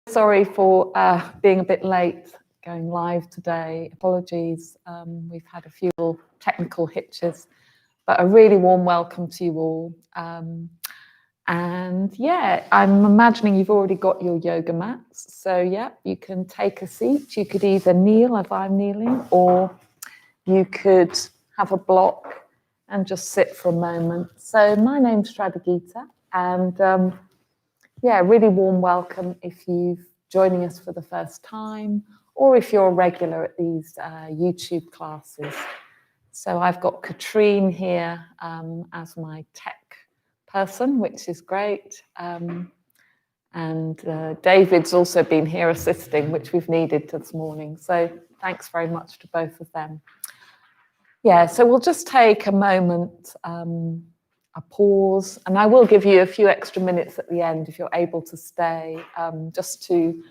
Sorry for being a bit late going live today. Apologies. We've had a few technical hitches, but a really warm welcome to you all. And yeah, I'm imagining you've already got your yoga mats. So yeah, you can take a seat. You could either kneel as I'm kneeling, or you could have a block and just sit for a moment. So my name's Shradagita, and yeah, really warm welcome if you're joining us for the first time, or if you're a regular at these YouTube classes. So I've got Katrine here as my tech person, which is great. And David's also been here assisting, which we've needed this morning. So thanks very much to both of them. Yeah, so we'll just take a moment, a pause, and I will give you a few extra minutes at the end if you're able to stay, just to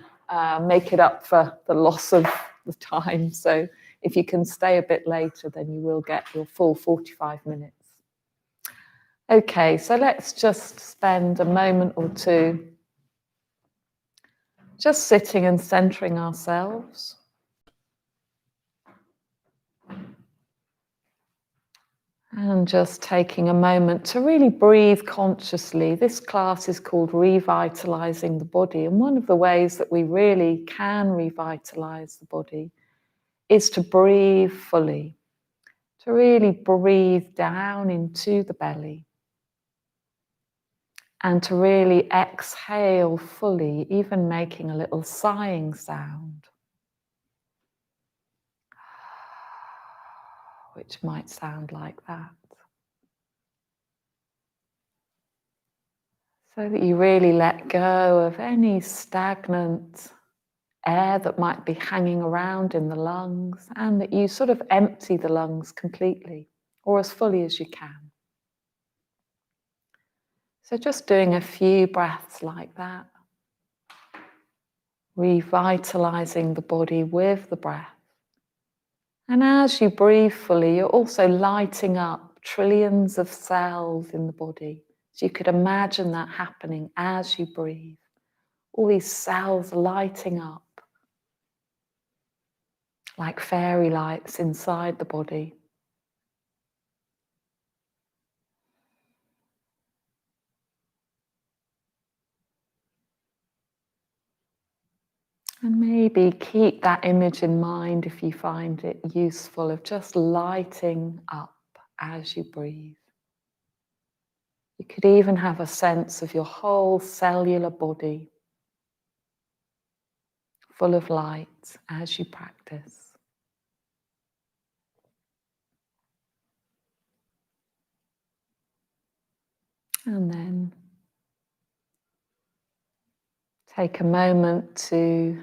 make it up for the loss of the time. So if you can stay a bit later, then you will get your full 45 minutes. Okay, so let's just spend a moment or two just sitting and centering ourselves. And just taking a moment to really breathe consciously. This class is called Revitalizing the Body. And one of the ways that we really can revitalize the body is to breathe fully, to really breathe down into the belly, and to really exhale fully, even making a little sighing sound, which might sound like that. So that you really let go of any stagnant air that might be hanging around in the lungs, and that you sort of empty the lungs completely, or as fully as you can. So just doing a few breaths like that, revitalizing the body with the breath. And as you breathe fully, you're also lighting up trillions of cells in the body. So you could imagine that happening as you breathe. All these cells lighting up like fairy lights inside the body. And maybe keep that image in mind if you find it useful, of just lighting up as you breathe. You could even have a sense of your whole cellular body full of light as you practice. And then take a moment to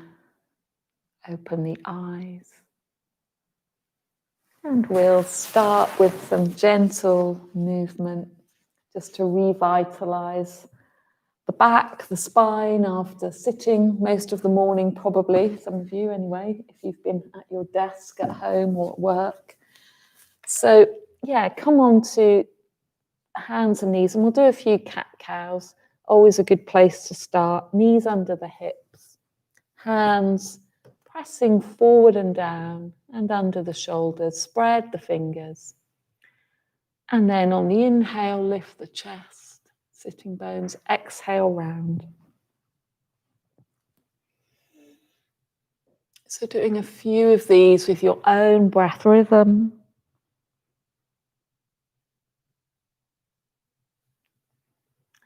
open the eyes. And we'll start with some gentle movement just to revitalize the back, the spine after sitting most of the morning, probably, some of you anyway, if you've been at your desk at home or at work. So yeah, come on to hands and knees, and we'll do a few cat-cows. Always a good place to start. Knees under the hips, hands pressing forward and down and under the shoulders. Spread the fingers. And then on the inhale, lift the chest, sitting bones. Exhale, round. So doing a few of these with your own breath rhythm.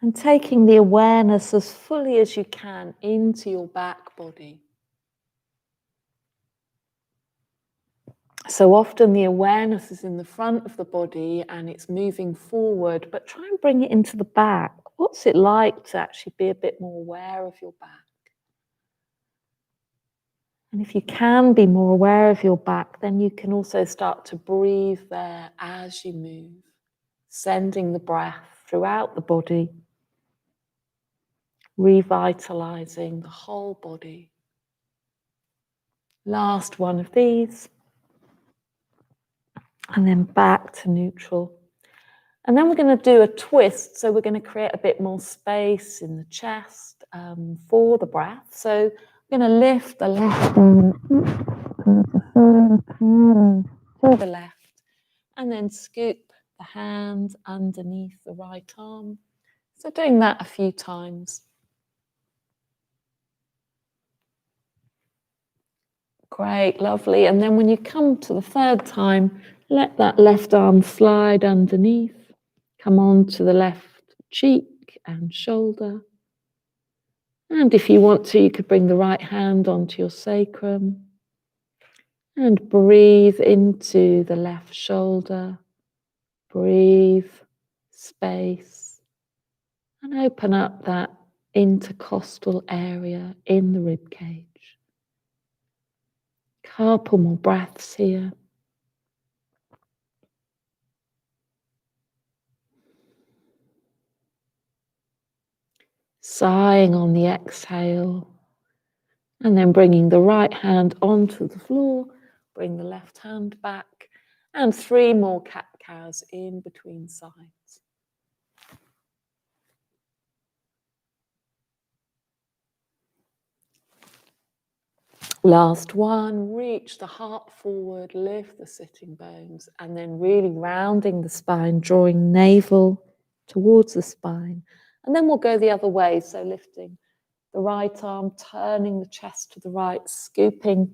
And taking the awareness as fully as you can into your back body. So often the awareness is in the front of the body and it's moving forward, but try and bring it into the back. What's it like to actually be a bit more aware of your back? And if you can be more aware of your back, then you can also start to breathe there as you move, sending the breath throughout the body, revitalizing the whole body. Last one of these. And then back to neutral. And then we're going to do a twist. So we're going to create a bit more space in the chest for the breath. So I'm going to lift the left arm to the left and then scoop the hand underneath the right arm. So doing that a few times. Great, lovely. And then when you come to the third time, let that left arm slide underneath. Come on to the left cheek and shoulder. And if you want to, you could bring the right hand onto your sacrum. And breathe into the left shoulder. Breathe space. And open up that intercostal area in the rib cage. Couple more breaths here. Sighing on the exhale. And then bringing the right hand onto the floor. Bring the left hand back. And 3 more cat-cows in between sides. Last one, reach the heart forward, lift the sitting bones, and then really rounding the spine, drawing navel towards the spine. And then we'll go the other way, so lifting the right arm, turning the chest to the right, scooping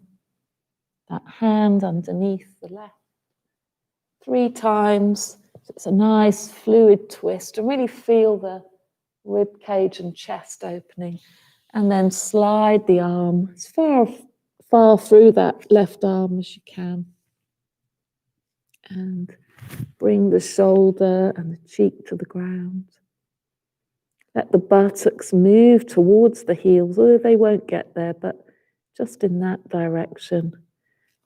that hand underneath the left. 3 times, so it's a nice fluid twist, and really feel the rib cage and chest opening. And then slide the arm as far through that left arm as you can. And bring the shoulder and the cheek to the ground. Let the buttocks move towards the heels, or they won't get there, but just in that direction.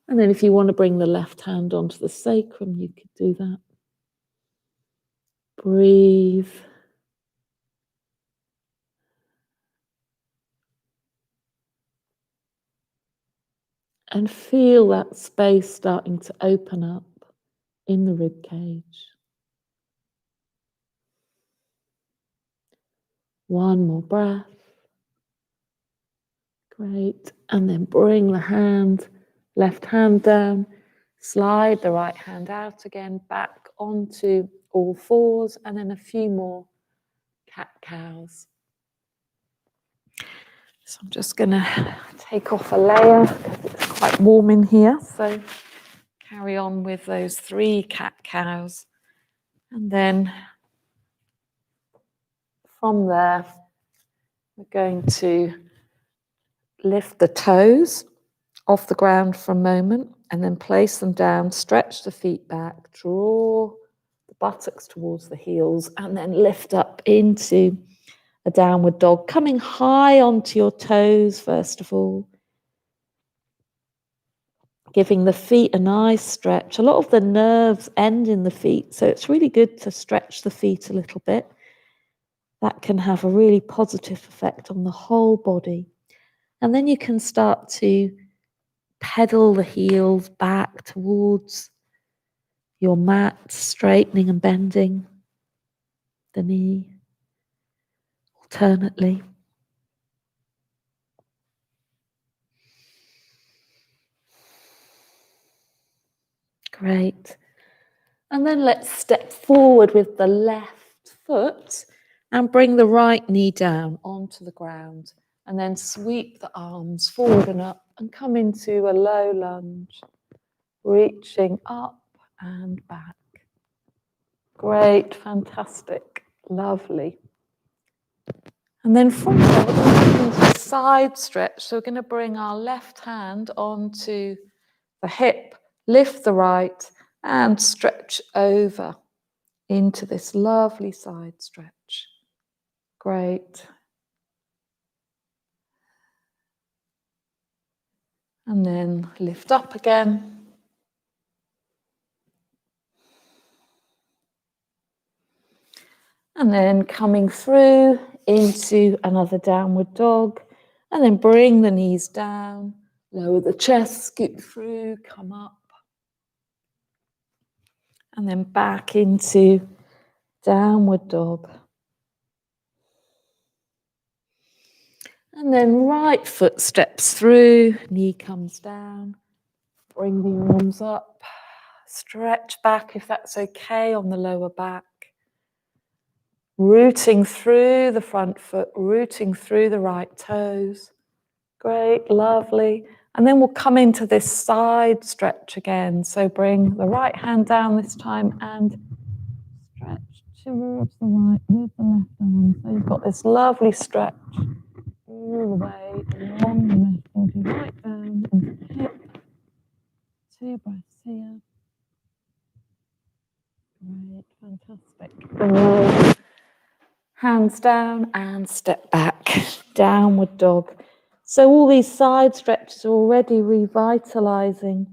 And then if you want to bring the left hand onto the sacrum, you could do that. Breathe. And feel that space starting to open up in the rib cage. One more breath. Great. And then bring the left hand down. Slide the right hand out again, back onto all fours, and then a few more cat-cows. So I'm just going to take off a layer because it's quite warm in here. So carry on with those 3 cat-cows. And then from there, we're going to lift the toes off the ground for a moment and then place them down, stretch the feet back, draw the buttocks towards the heels, and then lift up into a downward dog, coming high onto your toes first of all, giving the feet a nice stretch. A lot of the nerves end in the feet, so it's really good to stretch the feet a little bit. That can have a really positive effect on the whole body. And then you can start to pedal the heels back towards your mat, straightening and bending the knee alternately. Great. And then let's step forward with the left foot and bring the right knee down onto the ground. And then sweep the arms forward and up and come into a low lunge, reaching up and back. Great, fantastic, lovely. And then from there, we're going to into a side stretch. So we're going to bring our left hand onto the hip, lift the right, and stretch over into this lovely side stretch. Great. And then lift up again. And then coming through into another downward dog. And then bring the knees down, lower the chest, scoot through, come up. And then back into downward dog. And then right foot steps through, knee comes down. Bring the arms up. Stretch back if that's okay on the lower back. Rooting through the front foot, rooting through the right toes. Great, lovely. And then we'll come into this side stretch again. So bring the right hand down this time and stretch towards the right with the left arm. So you've got this lovely stretch all the way along the left body, right down into the hip. 2 breaths here. Great, fantastic. Bring those hands down and step back. Downward dog. So all these side stretches are already revitalizing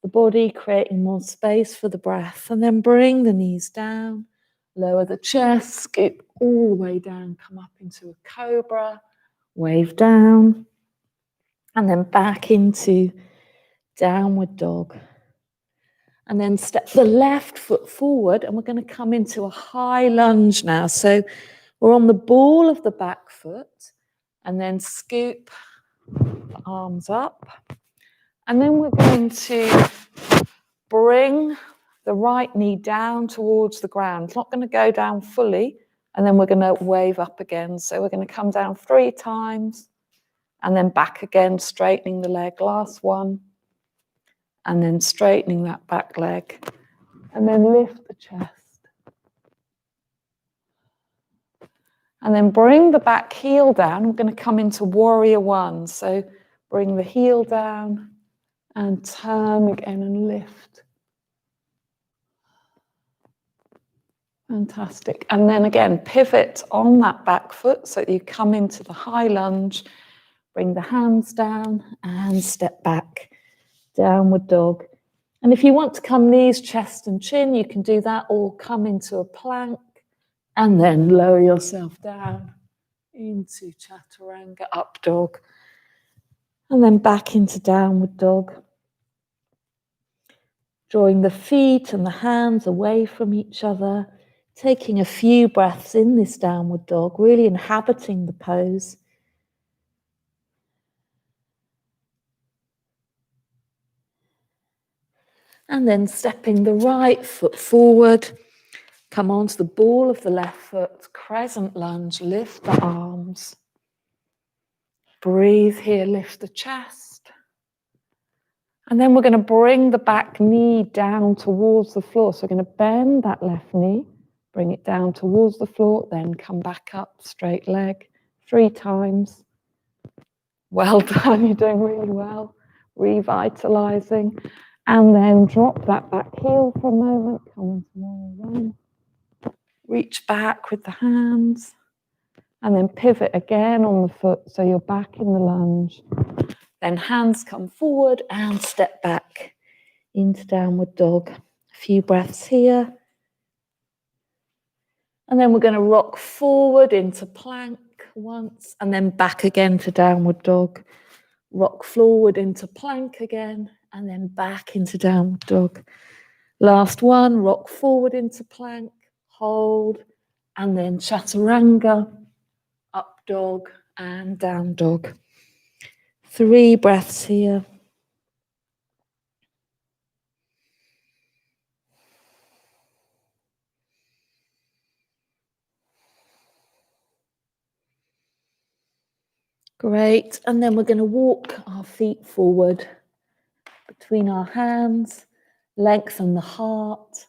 the body, creating more space for the breath. And then bring the knees down, lower the chest, scoop all the way down, come up into a cobra, wave down, and then back into downward dog. And then step the left foot forward, and we're going to come into a high lunge now. So we're on the ball of the back foot, and then scoop the arms up. And then we're going to bring the right knee down towards the ground. It's not going to go down fully, and then we're going to wave up again. So we're going to come down 3 times, and then back again, straightening the leg. Last one. And then straightening that back leg. And then lift the chest. And then bring the back heel down. We're going to come into warrior 1. So bring the heel down and turn again and lift. Fantastic. And then again, pivot on that back foot so that you come into the high lunge. Bring the hands down and step back. Downward dog. And if you want to come knees, chest and chin, you can do that, or come into a plank and then lower yourself down into chaturanga, up dog, and then back into downward dog. Drawing the feet and the hands away from each other, taking a few breaths in this downward dog, really inhabiting the pose. And then stepping the right foot forward, come onto the ball of the left foot, crescent lunge, lift the arms. Breathe here, lift the chest. And then we're going to bring the back knee down towards the floor. So we're going to bend that left knee, bring it down towards the floor, then come back up, straight leg, 3 times. Well done, you're doing really well. Revitalizing. And then drop that back heel for a moment, come into warrior 1. Reach back with the hands. And then pivot again on the foot, so you're back in the lunge. Then hands come forward and step back into downward dog. A few breaths here. And then we're going to rock forward into plank once, and then back again to downward dog. Rock forward into plank again, and then back into downward dog. Last one, rock forward into plank, hold, and then chaturanga, up dog and down dog. 3 breaths here. Great. And then we're going to walk our feet forward between our hands, lengthen the heart,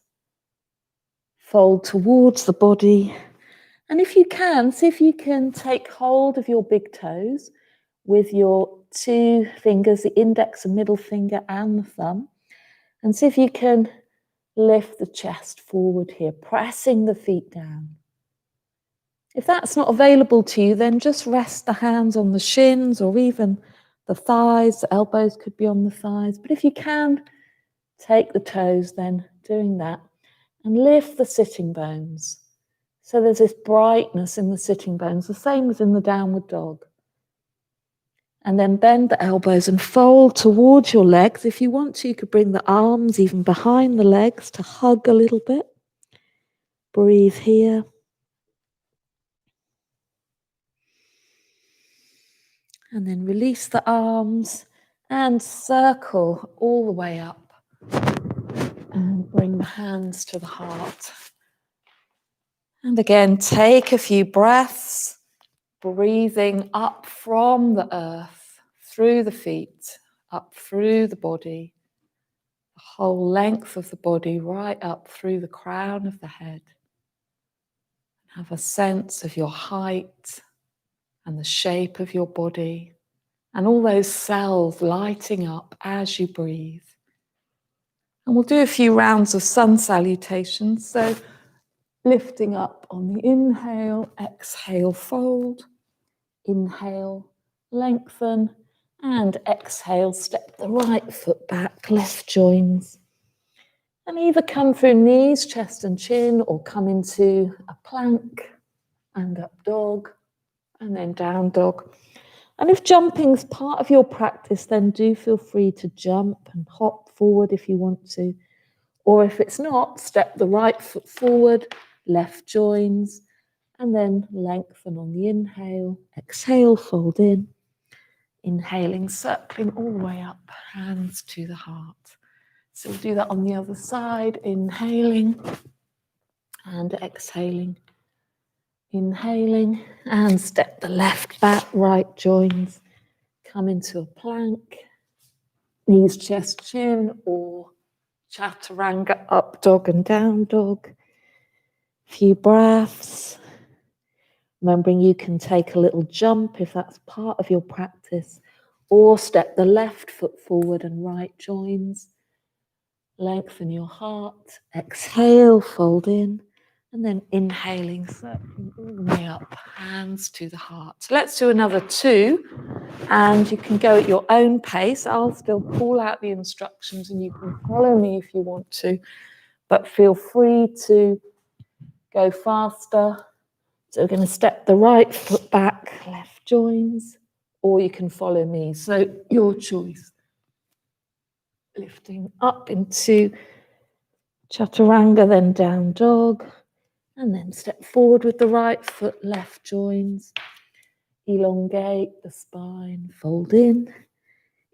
fold towards the body. And if you can, see if you can take hold of your big toes with your 2 fingers, the index and middle finger and the thumb. And see if you can lift the chest forward here, pressing the feet down. If that's not available to you, then just rest the hands on the shins or even the thighs. The elbows could be on the thighs. But if you can, take the toes, then doing that. And lift the sitting bones. So there's this brightness in the sitting bones, the same as in the downward dog. And then bend the elbows and fold towards your legs. If you want to, you could bring the arms even behind the legs to hug a little bit. Breathe here. And then release the arms and circle all the way up. And bring the hands to the heart. And again, take a few breaths, breathing up from the earth, through the feet, up through the body, the whole length of the body, right up through the crown of the head. Have a sense of your height and the shape of your body and all those cells lighting up as you breathe. And we'll do a few rounds of sun salutations. So lifting up on the inhale, exhale, fold. Inhale, lengthen, and exhale, step the right foot back, left joins. And either come through knees, chest and chin, or come into a plank and up dog, and then down dog. And if jumping's part of your practice, then do feel free to jump and hop forward if you want to. Or if it's not, step the right foot forward, left joins, and then lengthen on the inhale. Exhale, fold in. Inhaling, circling all the way up, hands to the heart. So we'll do that on the other side. Inhaling and exhaling. Inhaling and step the left back, right joins. Come into a plank. Knees, chest, chin, or chaturanga, up dog and down dog. Few breaths. Remembering you can take a little jump if that's part of your practice, or step the left foot forward and right joins. Lengthen your heart. Exhale, fold in, and then inhaling, circling all the way up, hands to the heart. So let's do another 2, and you can go at your own pace. I'll still call out the instructions and you can follow me if you want to, but feel free to go faster. So we're going to step the right foot back, left joins, or you can follow me. So your choice. Lifting up into chaturanga, then down dog, and then step forward with the right foot, left joins. Elongate the spine, fold in.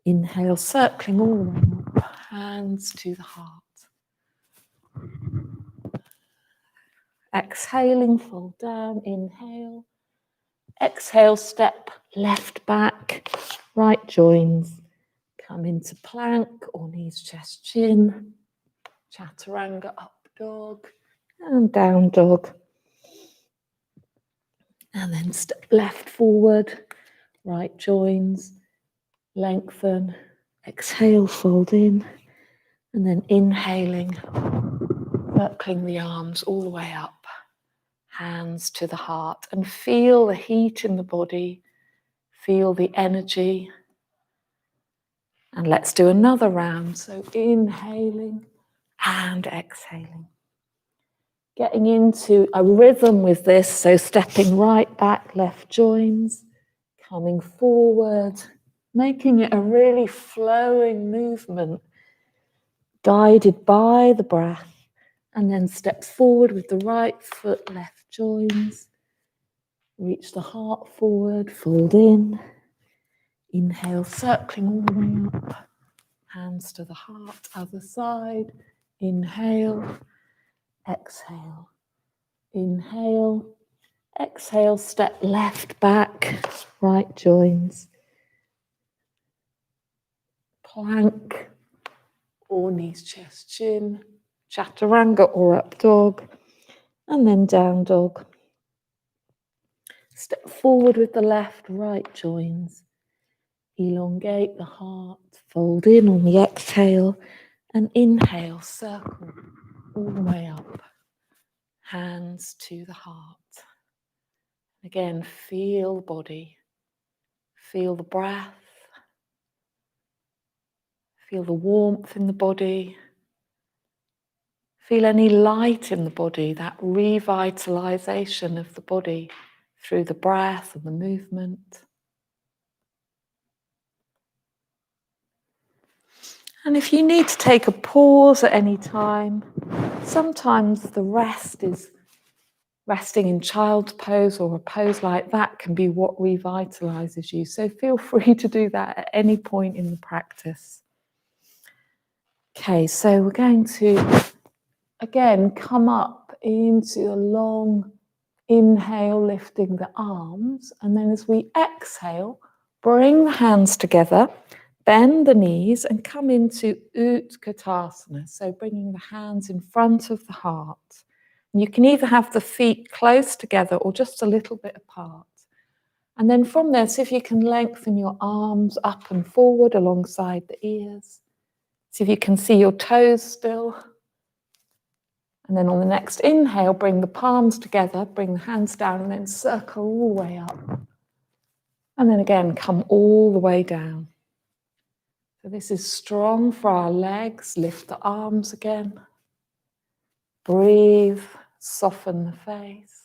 Inhale, circling all the way up, hands to the heart. Exhaling, fold down, inhale. Exhale, step left back, right joins. Come into plank or knees, chest, chin. Chaturanga, up dog and down dog. And then step left forward, right joins. Lengthen. Exhale, fold in. And then inhaling, circling the arms all the way up. Hands to the heart, and feel the heat in the body. Feel the energy. And let's do another round. So inhaling and exhaling. Getting into a rhythm with this. So stepping right back, left joins. Coming forward. Making it a really flowing movement. Guided by the breath. And then step forward with the right foot, left joins. Reach the heart forward, fold in. Inhale, circling all the way up. Hands to the heart, other side. Inhale, exhale. Inhale, exhale, step left back, right joins. Plank, or knees, chest, chin. Chaturanga or up dog. And then down dog. Step forward with the left, right joins. Elongate the heart, fold in on the exhale, and inhale, circle all the way up. Hands to the heart. Again, feel the body, feel the breath, feel the warmth in the body, feel any light in the body, that revitalization of the body through the breath and the movement. And if you need to take a pause at any time, sometimes the rest is resting in child's pose or a pose like that can be what revitalizes you. So feel free to do that at any point in the practice. Okay, so we're going to, again, come up into a long inhale, lifting the arms. And then as we exhale, bring the hands together, bend the knees and come into Utkatasana. So bringing the hands in front of the heart. And you can either have the feet close together or just a little bit apart. And then from there, see if you can lengthen your arms up and forward alongside the ears. See if you can see your toes still. And then on the next inhale, bring the palms together, bring the hands down and then circle all the way up. And then again, come all the way down. So this is strong for our legs. Lift the arms again. Breathe, soften the face.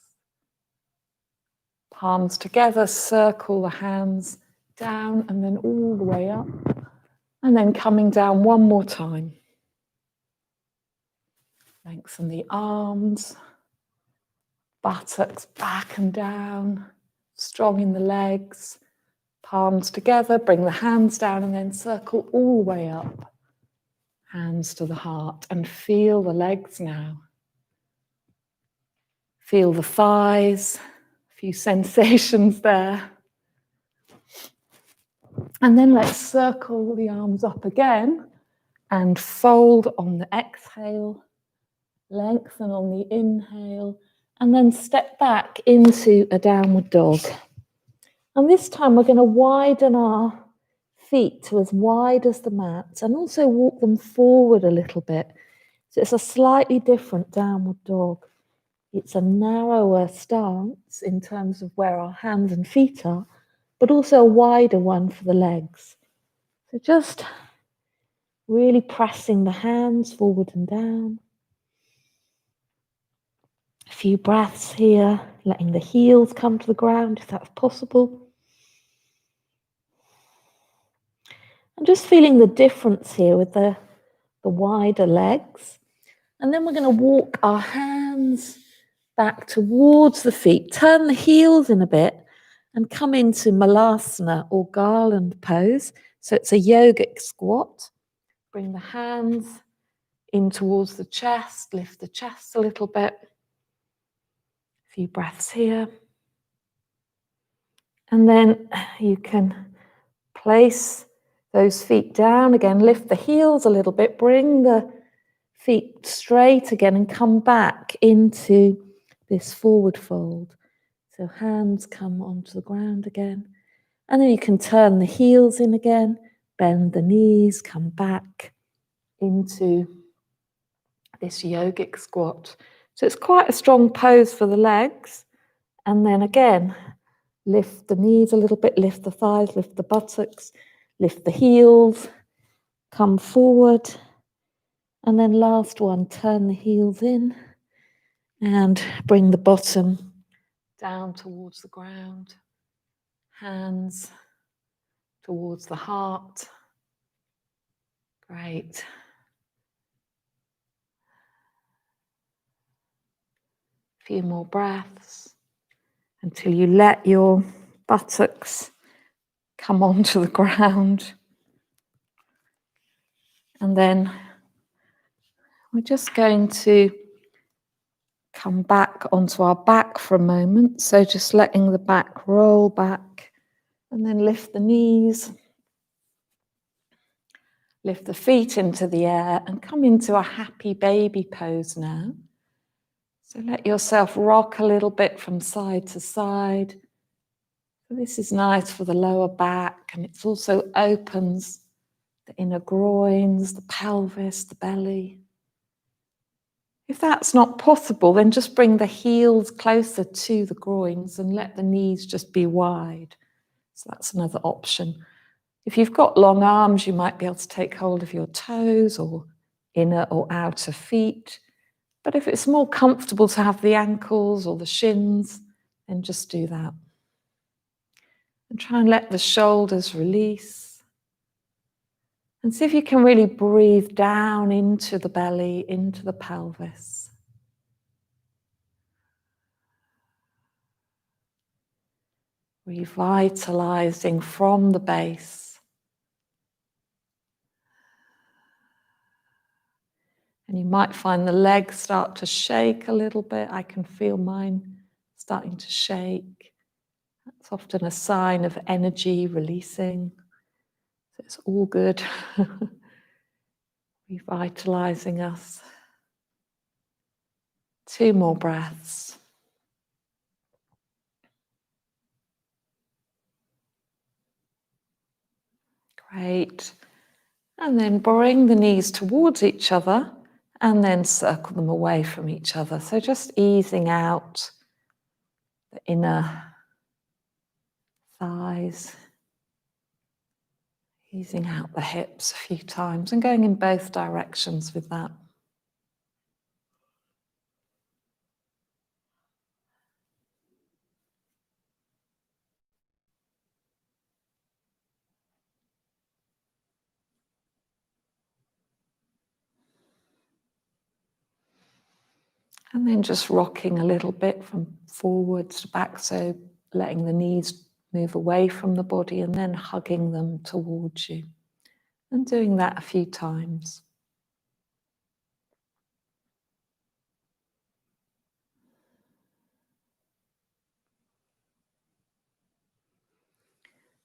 Palms together, circle the hands down and then all the way up. And then coming down one more time. Lengthen the arms, buttocks back and down, strong in the legs. Palms together, bring the hands down and then circle all the way up. Hands to the heart and feel the legs now. Feel the thighs, a few sensations there. And then let's circle the arms up again and fold on the exhale, lengthen on the inhale, and then step back into a downward dog. And this time we're going to widen our feet to as wide as the mat and also walk them forward a little bit. So it's a slightly different downward dog. It's a narrower stance in terms of where our hands and feet are, but also a wider one for the legs. So just really pressing the hands forward and down. A few breaths here, letting the heels come to the ground if that's possible. And just feeling the difference here with the wider legs. And then we're going to walk our hands back towards the feet. Turn the heels in a bit and come into Malasana or garland pose. So it's a yogic squat. Bring the hands in towards the chest. Lift the chest a little bit. A few breaths here. And then you can place those feet down again. Lift the heels a little bit. Bring the feet straight again and come back into this forward fold. So hands come onto the ground again. And then you can turn the heels in again, bend the knees, come back into this yogic squat. So it's quite a strong pose for the legs. And then again, lift the knees a little bit, lift the thighs, lift the buttocks, lift the heels, come forward. And then last one, turn the heels in and bring the bottom down towards the ground. Hands towards the heart. Great. A few more breaths until you let your buttocks come onto the ground. And then we're just going to come back onto our back for a moment. So just letting the back roll back and then lift the knees. Lift the feet into the air and come into a happy baby pose now. So let yourself rock a little bit from side to side. This is nice for the lower back, and it also opens the inner groins, the pelvis, the belly. If that's not possible, then just bring the heels closer to the groins and let the knees just be wide. So that's another option. If you've got long arms, you might be able to take hold of your toes or inner or outer feet. But if it's more comfortable to have the ankles or the shins, then just do that. And try and let the shoulders release. And see if you can really breathe down into the belly, into the pelvis. revitalizing from the base. And you might find the legs start to shake a little bit. I can feel mine starting to shake. That's often a sign of energy releasing. So it's all good. Revitalizing us. 2 more breaths. Great. And then bring the knees towards each other and then circle them away from each other. So just easing out the inner thighs, easing out the hips a few times and going in both directions with that. And then just rocking a little bit from forwards to back, so letting the knees move away from the body and then hugging them towards you. And doing that a few times.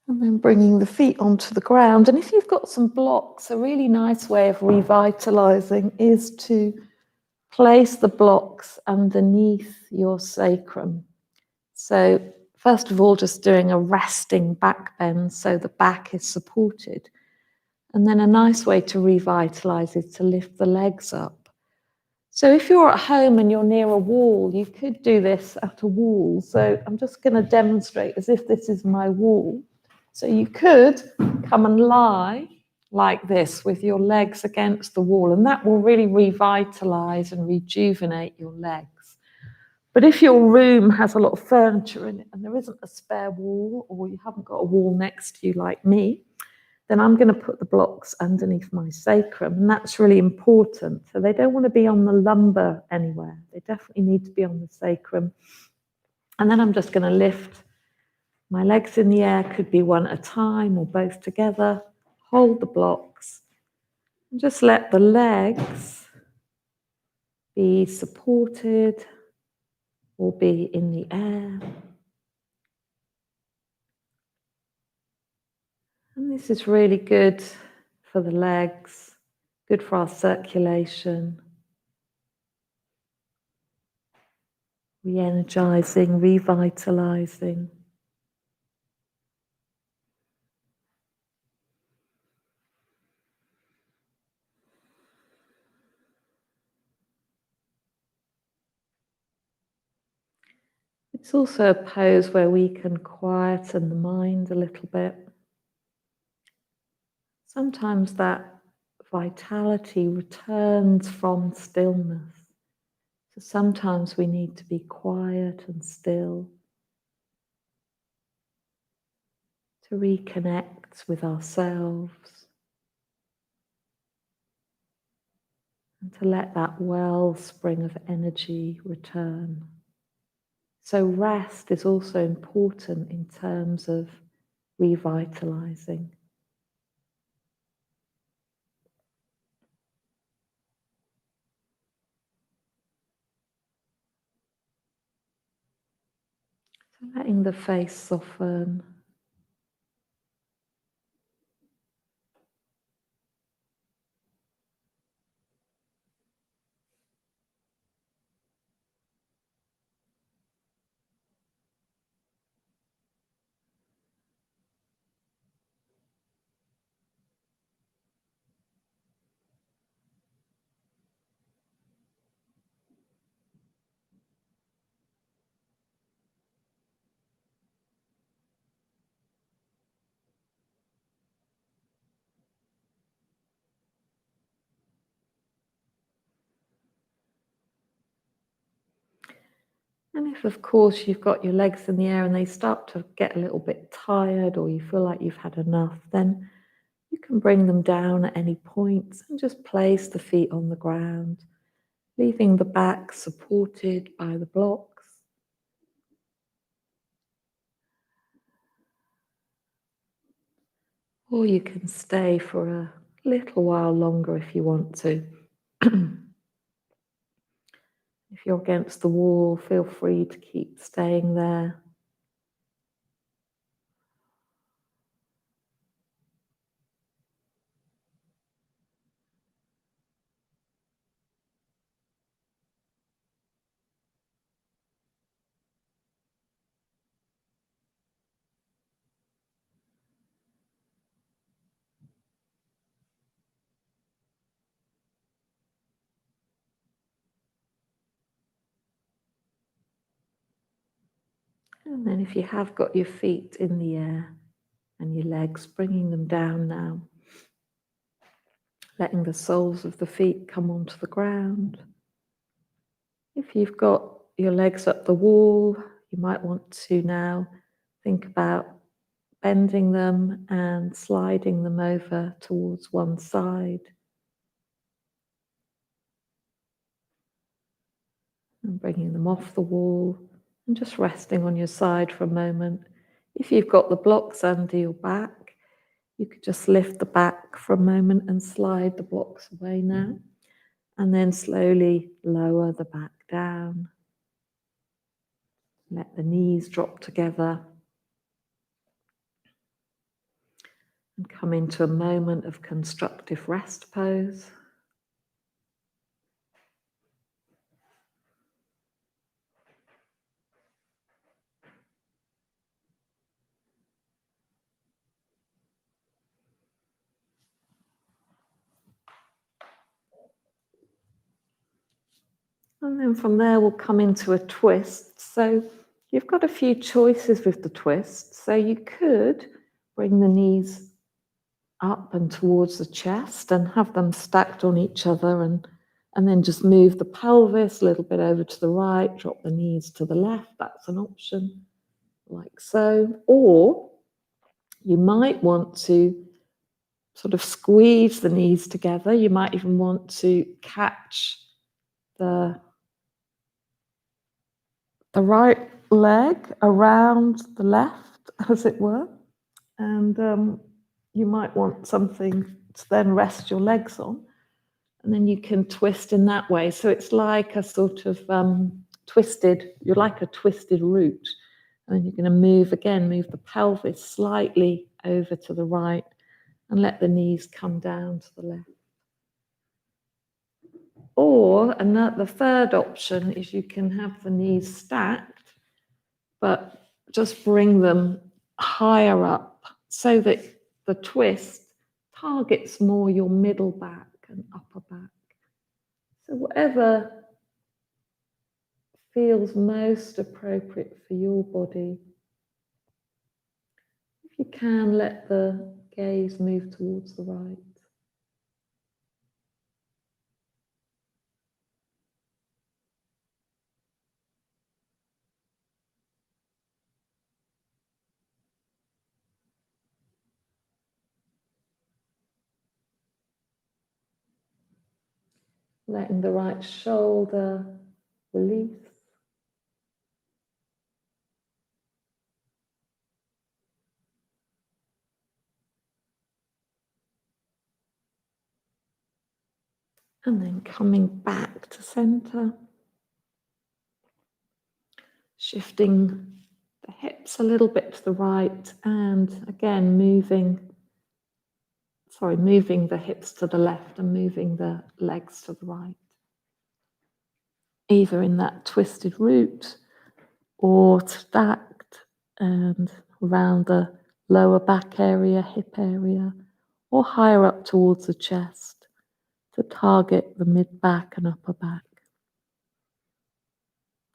And then bringing the feet onto the ground. And if you've got some blocks, a really nice way of revitalizing is to place the blocks underneath your sacrum. So first of all, just doing a resting back bend so the back is supported. And then a nice way to revitalize is to lift the legs up. So if you're at home and you're near a wall, you could do this at a wall. So I'm just going to demonstrate as if this is my wall. So you could come and lie like this with your legs against the wall, and that will really revitalize and rejuvenate your legs. But if your room has a lot of furniture in it and there isn't a spare wall, or you haven't got a wall next to you like me, then I'm going to put the blocks underneath my sacrum, and that's really important. So they don't want to be on the lumbar anywhere. They definitely need to be on the sacrum. And then I'm just going to lift my legs in the air, could be one at a time or both together. Hold the blocks and just let the legs be supported or be in the air. And this is really good for the legs, good for our circulation, re-energizing, revitalizing. It's also a pose where we can quieten the mind a little bit. Sometimes that vitality returns from stillness. So sometimes we need to be quiet and still to reconnect with ourselves and to let that wellspring of energy return. So rest is also important in terms of revitalizing. So letting the face soften. And if, of course, you've got your legs in the air and they start to get a little bit tired or you feel like you've had enough, then you can bring them down at any point and just place the feet on the ground, leaving the back supported by the blocks. Or you can stay for a little while longer if you want to. If you're against the wall, feel free to keep staying there. And then if you have got your feet in the air and your legs, bringing them down now. Letting the soles of the feet come onto the ground. If you've got your legs up the wall, you might want to now think about bending them and sliding them over towards one side. And bringing them off the wall and just resting on your side for a moment. If you've got the blocks under your back, you could just lift the back for a moment and slide the blocks away now. And then slowly lower the back down. Let the knees drop together. And come into a moment of constructive rest pose. And then from there we'll come into a twist. So you've got a few choices with the twist. So you could bring the knees up and towards the chest and have them stacked on each other and then just move the pelvis a little bit over to the right, drop the knees to the left. That's an option, like so. Or you might want to sort of squeeze the knees together. You might even want to catch the right leg around the left, as it were. And you might want something to then rest your legs on. And then you can twist in that way. So it's like a sort of you're like a twisted root. And then you're going to move the pelvis slightly over to the right and let the knees come down to the left. Or the third option is you can have the knees stacked, but just bring them higher up so that the twist targets more your middle back and upper back. So whatever feels most appropriate for your body. If you can, let the gaze move towards the right. Letting the right shoulder release. And then coming back to center. Shifting the hips a little bit to the right and again moving the hips to the left and moving the legs to the right. Either in that twisted root or stacked and around the lower back area, hip area, or higher up towards the chest to target the mid-back and upper back.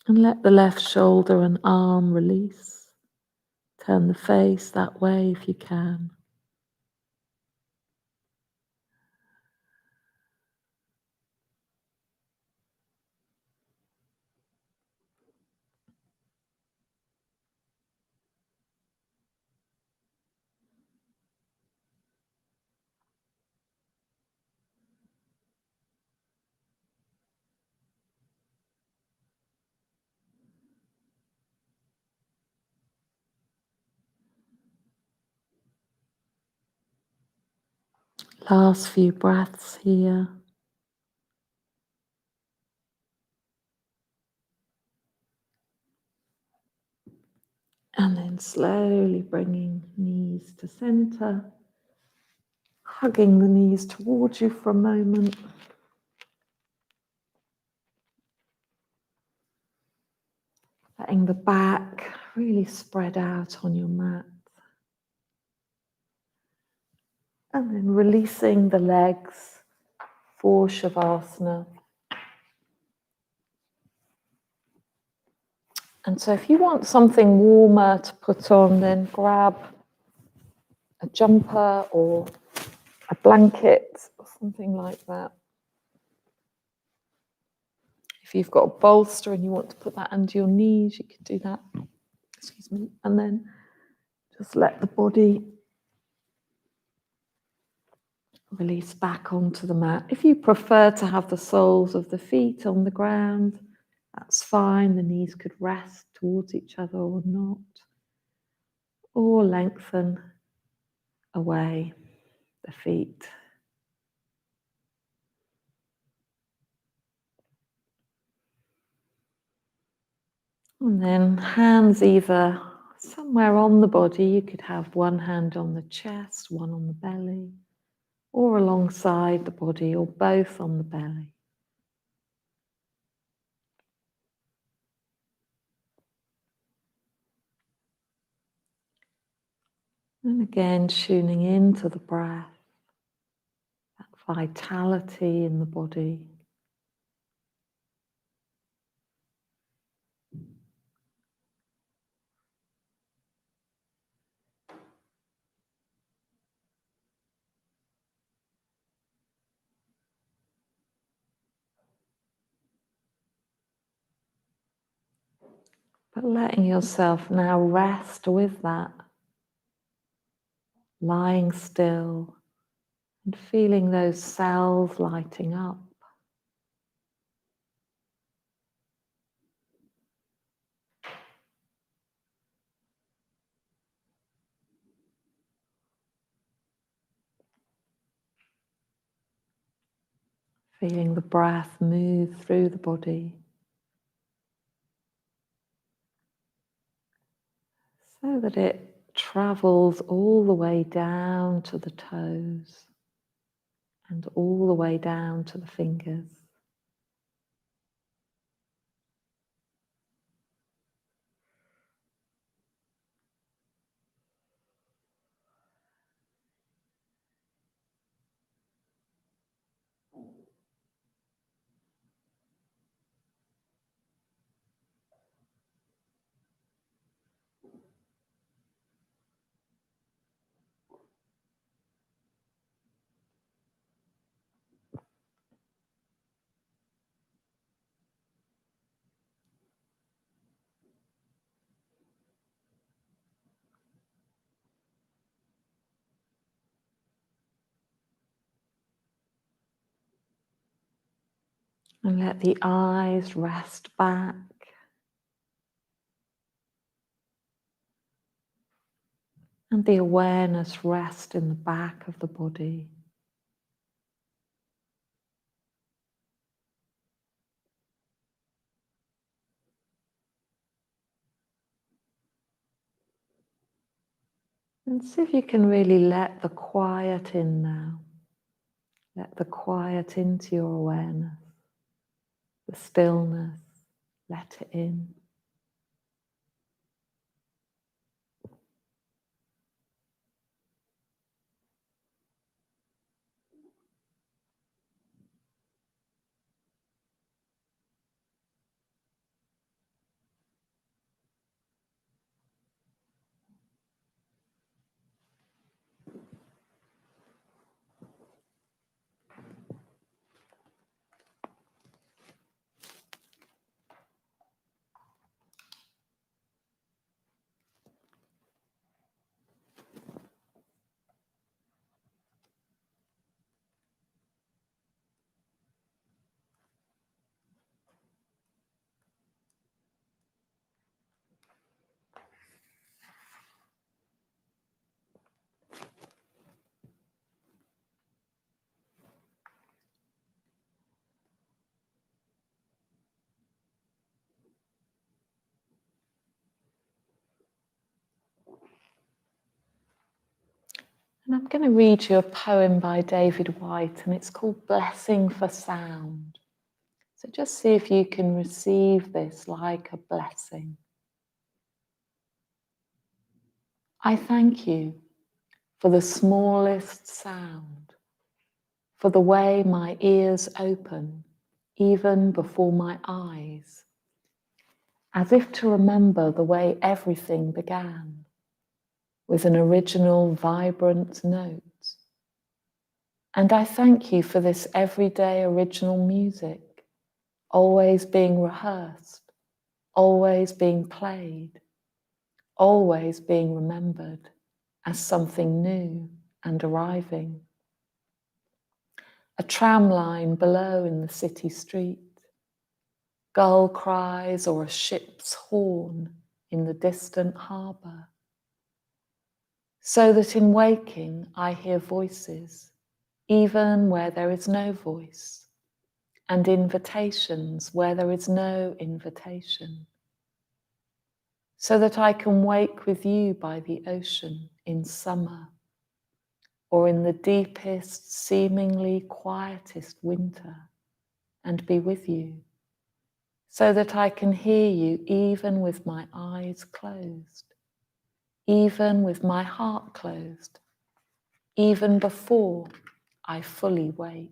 And let the left shoulder and arm release. Turn the face that way if you can. Last few breaths here. And then slowly bringing knees to center, hugging the knees towards you for a moment. Letting the back really spread out on your mat. And then releasing the legs for shavasana. And so if you want something warmer to put on, then grab a jumper or a blanket or something like that. If you've got a bolster and you want to put that under your knees, you could do that. Excuse me. And then just let the body release back onto the mat. If you prefer to have the soles of the feet on the ground, that's fine. The knees could rest towards each other or not. Or lengthen away the feet. And then hands either somewhere on the body. You could have one hand on the chest, one on the belly, or alongside the body, or both on the belly. And again, tuning into the breath, that vitality in the body. But letting yourself now rest with that, lying still and feeling those cells lighting up. Feeling the breath move through the body. So that it travels all the way down to the toes and all the way down to the fingers. And let the eyes rest back. And the awareness rest in the back of the body. And see if you can really let the quiet in now. Let the quiet into your awareness. The stillness, let it in. And I'm going to read you a poem by David White, and it's called Blessing for Sound. So just see if you can receive this like a blessing. I thank you for the smallest sound, for the way my ears open even before my eyes, as if to remember the way everything began, with an original, vibrant note. And I thank you for this everyday original music, always being rehearsed, always being played, always being remembered as something new and arriving. A tram line below in the city street, gull cries or a ship's horn in the distant harbour, so that in waking I hear voices, even where there is no voice, and invitations where there is no invitation, so that I can wake with you by the ocean in summer, or in the deepest, seemingly quietest winter, and be with you, so that I can hear you even with my eyes closed, even with my heart closed, even before I fully wake.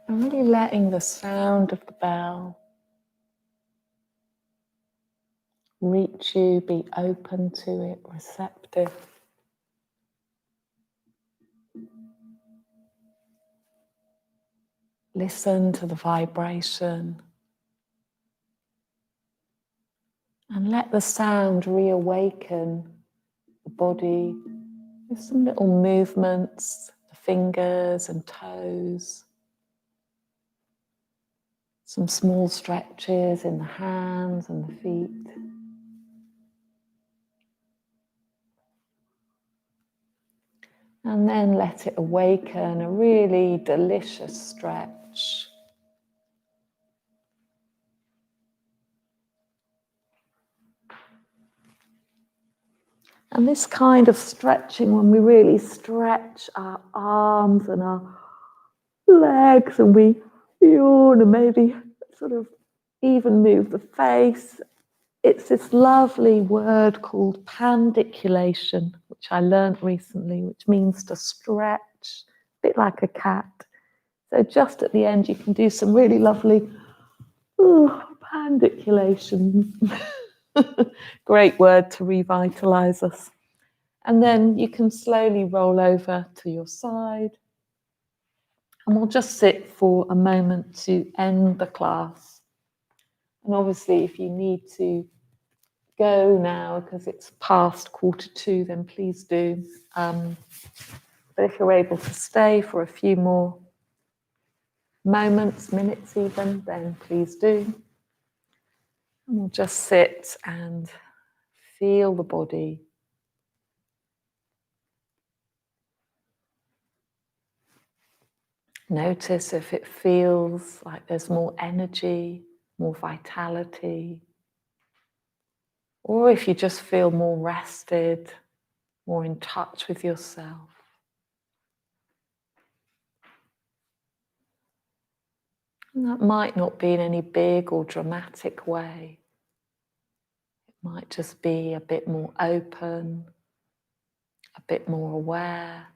I'm really letting the sound of the bell reach you, be open to it, receptive. Listen to the vibration and let the sound reawaken the body with some little movements, the fingers and toes, some small stretches in the hands and the feet. And then let it awaken a really delicious stretch. And this kind of stretching, when we really stretch our arms and our legs and we yawn and maybe sort of even move the face, it's this lovely word called pandiculation, which I learned recently, which means to stretch, a bit like a cat. So just at the end, you can do some really lovely pandiculation. Great word to revitalise us. And then you can slowly roll over to your side. And we'll just sit for a moment to end the class. And obviously, if you need to go now because it's past 1:45, then please do. But if you're able to stay for a few more moments, minutes even, then please do. And we'll just sit and feel the body. Notice if it feels like there's more energy, more vitality, or if you just feel more rested, more in touch with yourself. And that might not be in any big or dramatic way. It might just be a bit more open, a bit more aware,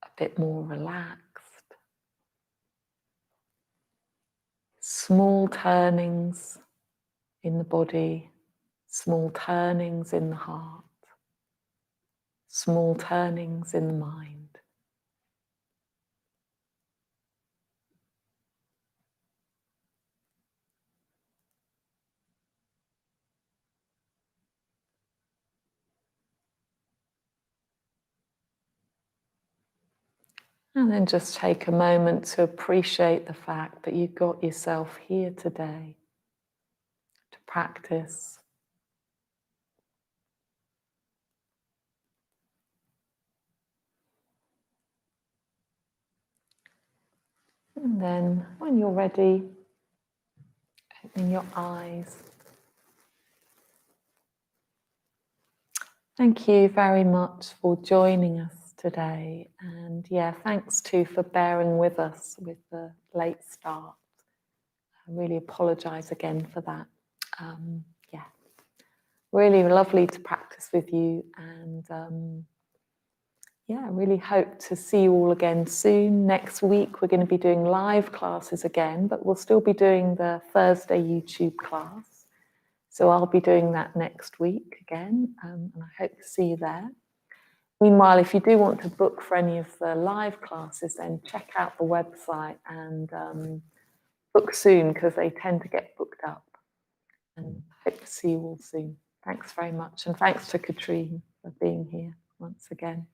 a bit more relaxed. Small turnings in the body, small turnings in the heart, small turnings in the mind. And then just take a moment to appreciate the fact that you got yourself here today to practice. And then when you're ready, opening your eyes. Thank you very much for joining us today. And yeah, thanks too for bearing with us with the late start. I really apologise again for that. Yeah, really lovely to practice with you, and yeah, I really hope to see you all again soon. Next week we're going to be doing live classes again, but we'll still be doing the Thursday YouTube class. So I'll be doing that next week again, and I hope to see you there. Meanwhile, if you do want to book for any of the live classes, then check out the website and book soon, because they tend to get booked up. And hope to see you all soon. Thanks very much. And thanks to Katrine for being here once again.